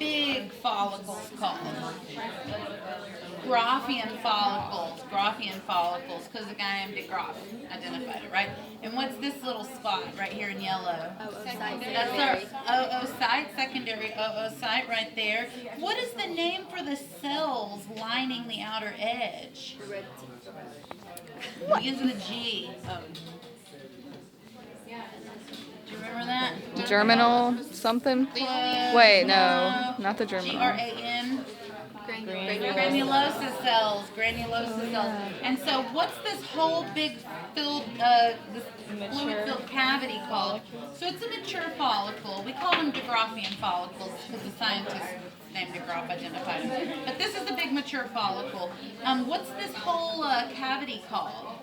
big follicles called? Graphian follicles, because the guy named DeGraff identified it, right? And what's this little spot right here in yellow? That's our oocyte, secondary oocyte right there. What is the name for the cells lining the outer edge? It begins with a G. Do you remember that? Germinal something? Wait, no, not the germinal. G-R-A-N. Granulosa cells. And so what's this whole big filled, this fluid-filled cavity called? So it's a mature follicle. We call them DeGraffian follicles because the scientist named DeGraff identified them. But this is a big mature follicle. What's this whole cavity called?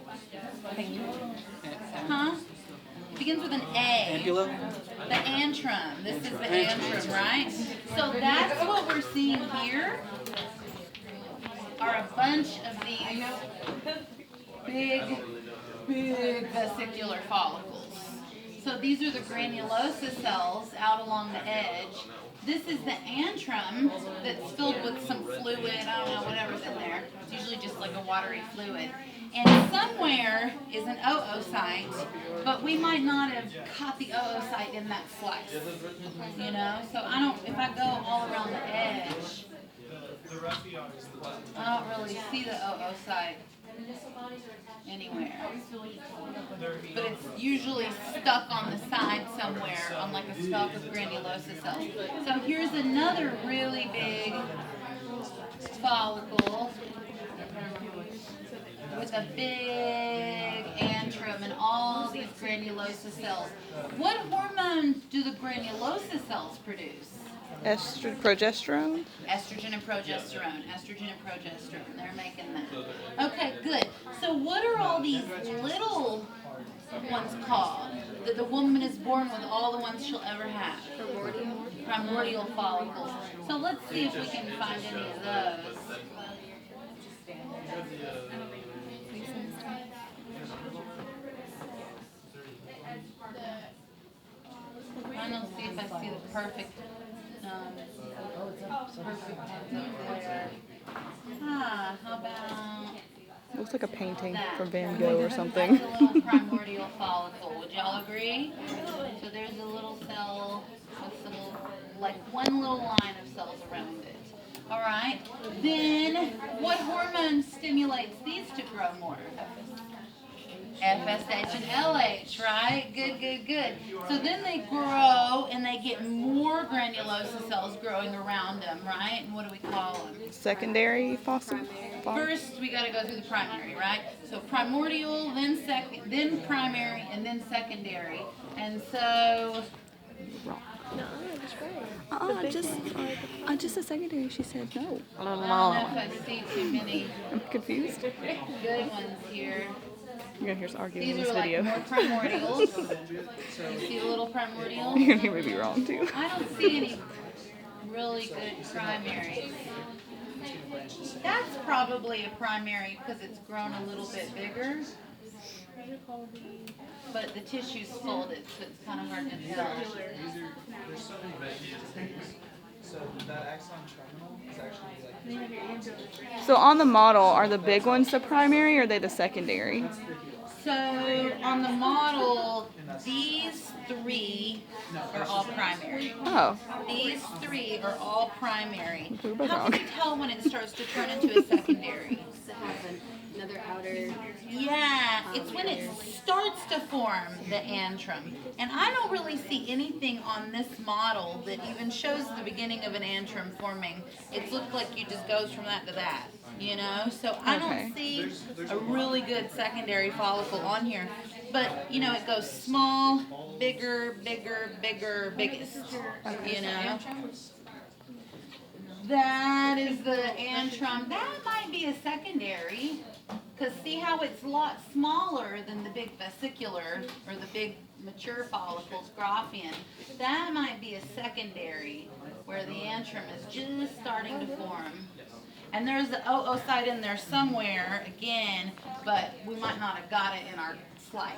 Huh? It begins with an A. The antrum. This is the antrum, right? So that's what we're seeing here are a bunch of these big vesicular follicles. So these are the granulosa cells out along the edge. This is the antrum that's filled with some fluid, I don't know, whatever's in there. It's usually just like a watery fluid. And somewhere is an oocyte, but we might not have caught the oocyte in that slice. You know? So if I go all around the edge, I don't really see the oocyte anywhere. But it's usually stuck on the side somewhere on like a stalk of granulosa cells. So here's another really big follicle with a big antrum and all these granulosa cells. What hormones do the granulosa cells produce? Progesterone? Estrogen and progesterone. They're making that. Okay, good. So what are all these little ones called? That the woman is born with all the ones she'll ever have. Primordial follicles. So let's see if we can find any of those. I'm going to see if I see the perfect how about Looks like a painting that? from Van Gogh or something. That's a little primordial follicle. Would y'all agree? So there's a little cell with some, like one little line of cells around it. All right. Then what hormone stimulates these to grow more? FSH and LH, right? Good. So then they grow and they get more granulosa cells growing around them, right? And what do we call them? Secondary fossil? First, we got to go through the primary, right? So primordial, then primary, and then secondary. And so... Just a secondary, she said no. I don't know if I see too many I'm confused. good ones here. You're going to hear us arguing in These this are video. like more primordials. You see the little primordials? You're going to hear me be wrong too. I don't see any really good primaries. That's probably a primary because it's grown a little bit bigger. But the tissue's folded, so it's kind of hard to tell. So that axon terminal is actually like... So on the model, are the big ones the primary or are they the secondary? So on the model, these three are all primary. Oh. These three are all primary. We were both How wrong. can you tell when it starts to turn into a secondary? Another outer. Yeah, it's when it starts to form the antrum. And I don't really see anything on this model that even shows the beginning of an antrum forming. It looks like you just goes from that to that, you know? So I don't see a really good secondary follicle on here. But, you know, it goes small, bigger, biggest, you know? That is the antrum. That might be a secondary. Because see how it's a lot smaller than the big vesicular or the big mature follicles, Graphian. That might be a secondary where the antrum is just starting to form. And there's the oocyte in there somewhere, again, but we might not have got it in our slice.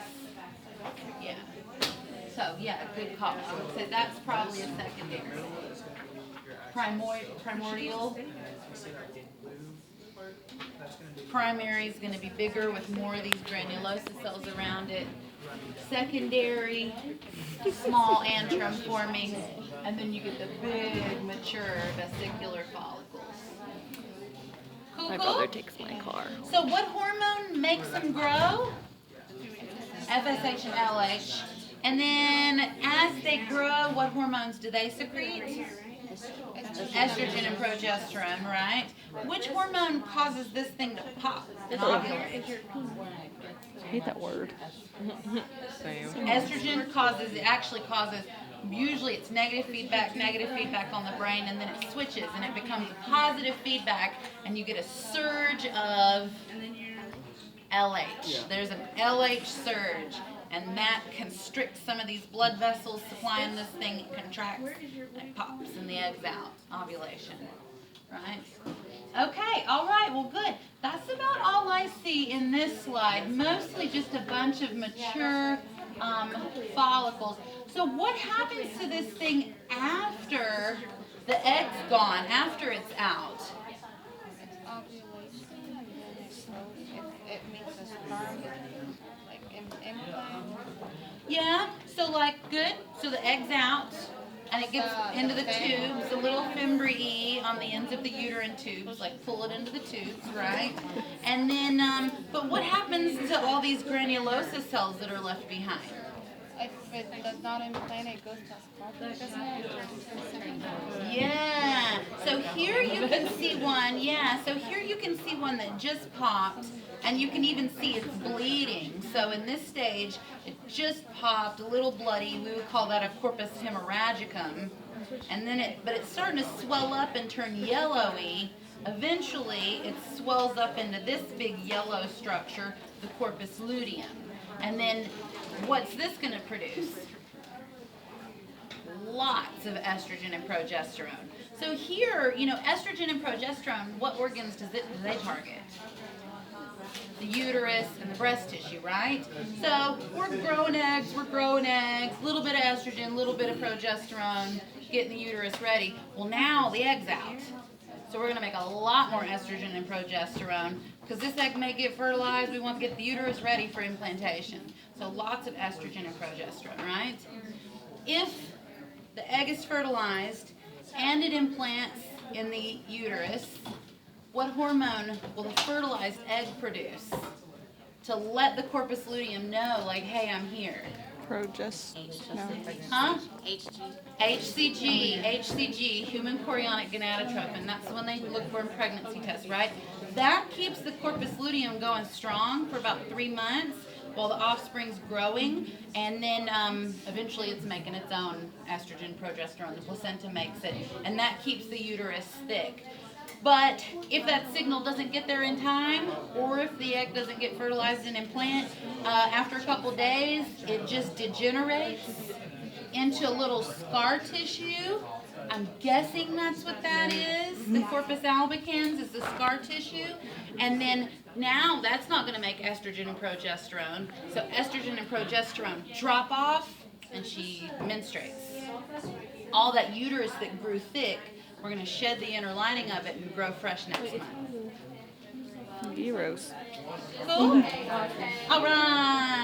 Yeah. So, yeah, good call. I would say that's probably a secondary. primordial. See that little blue part? That's gonna be Primary is going to be bigger with more of these granulosa cells around it. Secondary, small antrum forming, and then you get the big mature vesicular follicles. Cool, My cool? brother takes my car. So what hormone makes them grow? FSH and LH. And then as they grow, what hormones do they secrete? Estrogen and progesterone, right? Which hormone causes this thing to pop and ovulate? I hate that word. Estrogen actually causes, usually it's negative feedback on the brain, and then it switches and it becomes positive feedback, and you get a surge of LH. There's an LH surge, and that constricts some of these blood vessels supplying this thing. It contracts, it pops, and the egg's out. Ovulation, right? Okay, all right, well, good. That's about all I see in this slide. Mostly just a bunch of mature follicles. So what happens to this thing after the egg's gone, after it's out? Ovulation, and then it makes a sperm, like implant. Yeah, so like, good. So the egg's out, and it gets into the tubes, the little fimbriae on the ends of the uterine tubes, like pull it into the tubes, right? And then, but what happens to all these granulosa cells that are left behind? If it does not implant, it goes to sarcophagus. Yeah, so here you can see one, so here you can see one that just popped, and you can even see it's bleeding. So in this stage, it just popped, a little bloody. We would call that a corpus hemorrhagicum. And then but it's starting to swell up and turn yellowy. Eventually, it swells up into this big yellow structure, the corpus luteum. And then what's this going to produce? Lots of estrogen and progesterone. So here, estrogen and progesterone, what organs do they target? The uterus and the breast tissue, right? So we're growing eggs, a little bit of estrogen, a little bit of progesterone, getting the uterus ready. Well, now the egg's out. So we're going to make a lot more estrogen and progesterone because this egg may get fertilized. We want to get the uterus ready for implantation. So lots of estrogen and progesterone, right? If the egg is fertilized and it implants in the uterus, what hormone will the fertilized egg produce to let the corpus luteum know, like, hey, I'm here? No. Huh? HCG, human chorionic gonadotropin. That's the one they look for in pregnancy tests, right? That keeps the corpus luteum going strong for about 3 months while the offspring's growing, and then eventually it's making its own estrogen, progesterone. The placenta makes it, and that keeps the uterus thick. But if that signal doesn't get there in time, or if the egg doesn't get fertilized and implant, after a couple days, it just degenerates into a little scar tissue. I'm guessing that's what that is. The corpus albicans is the scar tissue. And then now that's not going to make estrogen and progesterone. So estrogen and progesterone drop off, and she menstruates. All that uterus that grew thick, we're going to shed the inner lining of it and grow fresh next month. Euros. Cool? All right.